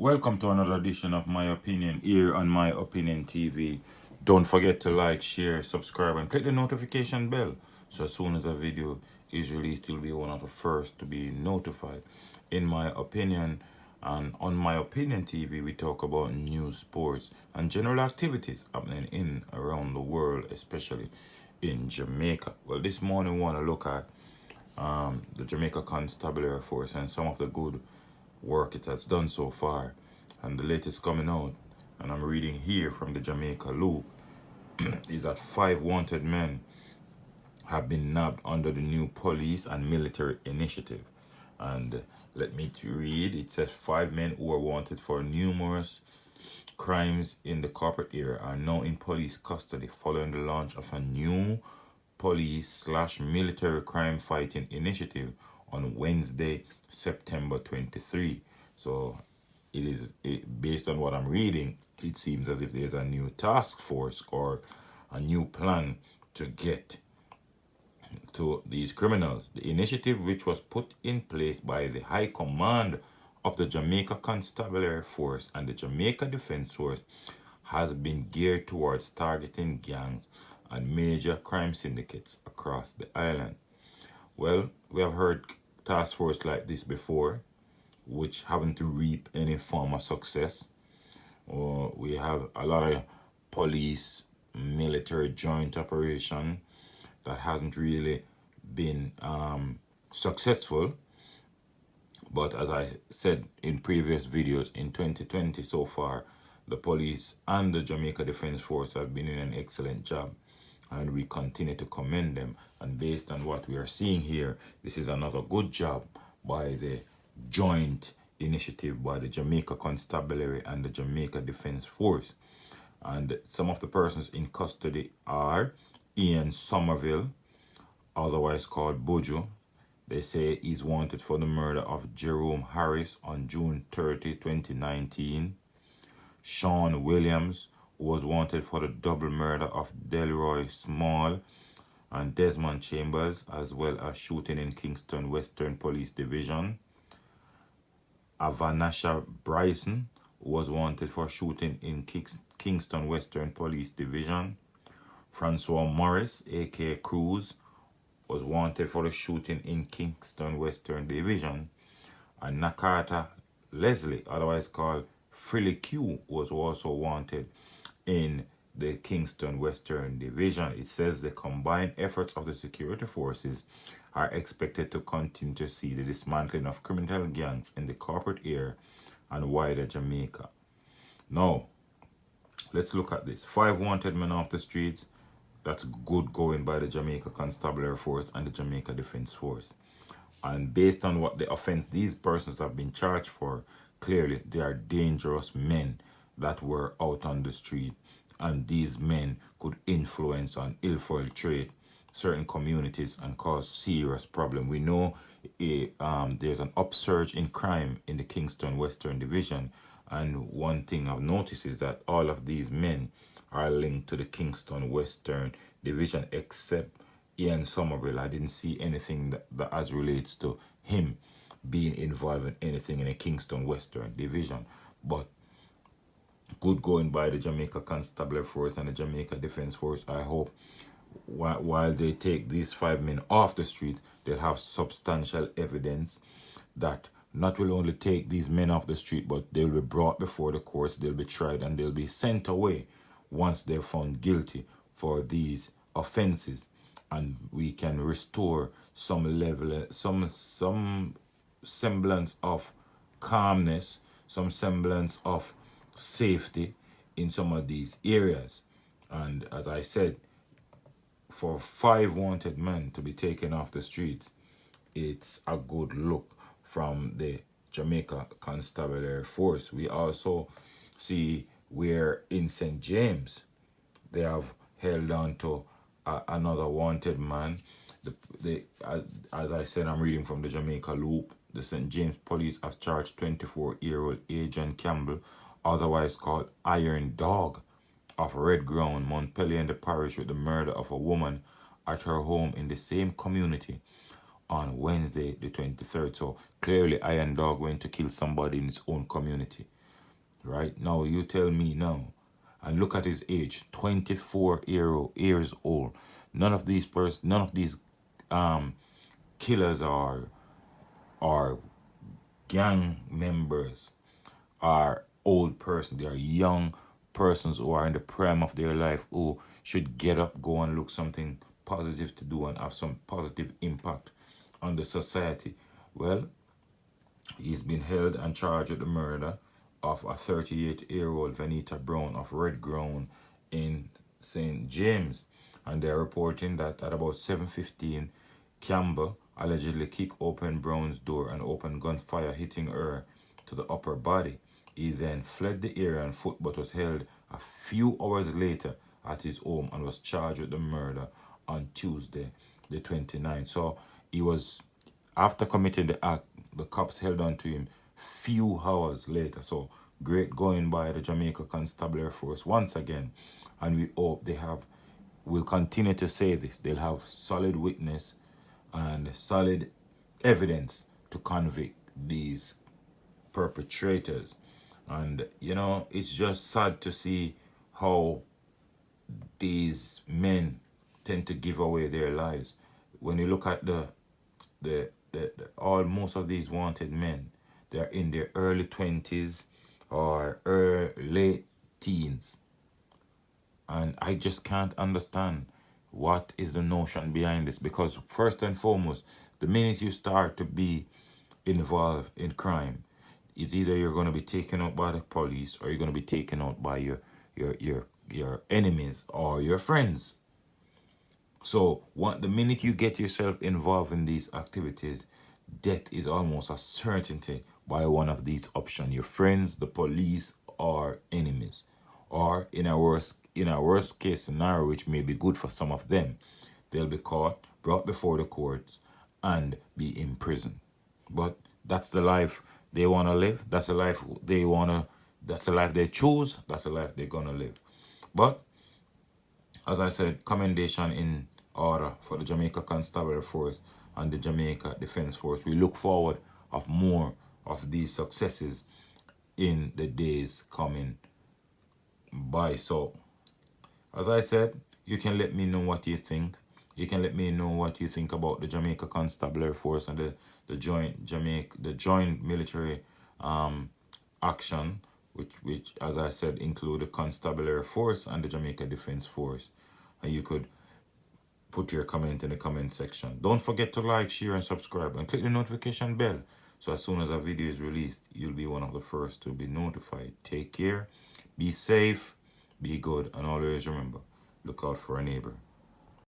Welcome to another edition of My Opinion here on My Opinion TV. Don't forget to like, share, subscribe, and click the notification bell so as soon as a video is released, you'll be one of the first to be notified. In my opinion, and on My Opinion TV, we talk about news, sports, and general activities happening in around the world, especially in Jamaica. Well, this morning we want to look at the Jamaica Constabulary Force and some of the good work it has done so far. And the latest coming out, and I'm reading here from the Jamaica Loop, is that 5 wanted men have been nabbed under the new police and military initiative. And let me read, it says 5 men who were wanted for numerous crimes in the corporate area are now in police custody following the launch of a new police/military crime fighting initiative on Wednesday, September 23. So based on what I'm reading, it seems as if there's a new task force or a new plan to get to these criminals. The initiative, which was put in place by the High Command of the Jamaica Constabulary Force and the Jamaica Defense Force, has been geared towards targeting gangs and major crime syndicates across the island. Well, we have heard task force like this before, which haven't reaped any form of success. Or we have a lot of police military joint operation that hasn't really been successful. But as I said in previous videos, in 2020 so far, the police and the Jamaica Defense Force have been doing an excellent job, and we continue to commend them. And based on what we are seeing here, this is another good job by the joint initiative by the Jamaica Constabulary and the Jamaica Defense Force. And some of the persons in custody are Ian Somerville, otherwise called Buju. They say he's wanted for the murder of Jerome Harris on June 30, 2019. Sean Williams, who was wanted for the double murder of Delroy Small and Desmond Chambers, as well as shooting in Kingston Western Police Division. Avanasha Bryson, who was wanted for shooting in Kingston Western Police Division. Francois Morris, aka Cruz, was wanted for the shooting in Kingston Western Division. And Nakata Leslie, otherwise called Frilly Q, was also wanted in the Kingston Western Division. It says the combined efforts of the security forces are expected to continue to see the dismantling of criminal gangs in the corporate area and wider Jamaica. Now, let's look at this. 5 wanted men off the streets. That's good going by the Jamaica Constabulary Force and the Jamaica Defense Force. And based on what the offense these persons have been charged for, clearly they are dangerous men that were out on the street. And these men could influence and infiltrate certain communities and cause serious problem. We know there's an upsurge in crime in the Kingston Western Division. And one thing I've noticed is that all of these men are linked to the Kingston Western Division, except Ian Somerville. I didn't see anything that as relates to him being involved in anything in the Kingston Western Division. But good going by the Jamaica Constabulary Force and the Jamaica Defense Force. I hope while they take these 5 men off the street, they'll have substantial evidence that not will only take these men off the street, but they'll be brought before the courts, they'll be tried, and they'll be sent away once they're found guilty for these offenses. And we can restore some level, some semblance of calmness, some semblance of safety in some of these areas. And as I said, for 5 wanted men to be taken off the streets, it's a good look from the Jamaica Constabulary Force. We also see where in St. James they have held on to another wanted man. As I said, I'm reading from the Jamaica Loop. The St. James police have charged 24-year-old Agent Campbell, otherwise called Iron Dog, of Red Ground, Montpellier, in the parish with the murder of a woman at her home in the same community on Wednesday the 23rd. So clearly Iron Dog went to kill somebody in his own community. right? Now you tell me now, and look at his age, 24 years old. None of these um, killers are gang members, are old persons. They are young persons who are in the prime of their life who should get up, go and look something positive to do and have some positive impact on the society. Well, he's been held and charged with the murder of a 38-year-old Venita Brown of Red Ground in St. James. And they're reporting that at about 7:15, Campbell allegedly kicked open Brown's door and opened gunfire, hitting her to the upper body. He then fled the area on foot but was held a few hours later at his home and was charged with the murder on Tuesday, the 29th. So he was, after committing the act, the cops held on to him few hours later. So great going by the Jamaica Constabulary Force once again. And we hope they have, will continue to say this, they'll have solid witness and solid evidence to convict these perpetrators. And you know, it's just sad to see how these men tend to give away their lives. When you look at the all most of these wanted men, they're in their early 20s or late teens. And I just can't understand what is the notion behind this, because first and foremost, the minute you start to be involved in crime, it's either you're going to be taken out by the police or you're going to be taken out by your enemies or your friends. So the minute you get yourself involved in these activities, death is almost a certainty by one of these options: your friends, the police, or enemies. Or in a worst case scenario, which may be good for some of them, they'll be caught, brought before the courts, and be imprisoned. But that's the life they want to live. That's the life they want to. That's the life they choose. That's the life they're gonna live. But as I said, commendation in order for the Jamaica Constabulary Force and the Jamaica Defence Force. We look forward of more of these successes in the days coming by. So, as I said, you can let me know what you think. You can let me know what you think about the Jamaica Constabulary Force and the joint military action, which as I said include the Constabulary Force and the Jamaica Defence Force. And you could put your comment in the comment section. Don't forget to like, share, and subscribe, and click the notification bell so as soon as a video is released, you'll be one of the first to be notified. Take care, be safe, be good, and always remember, look out for a neighbor.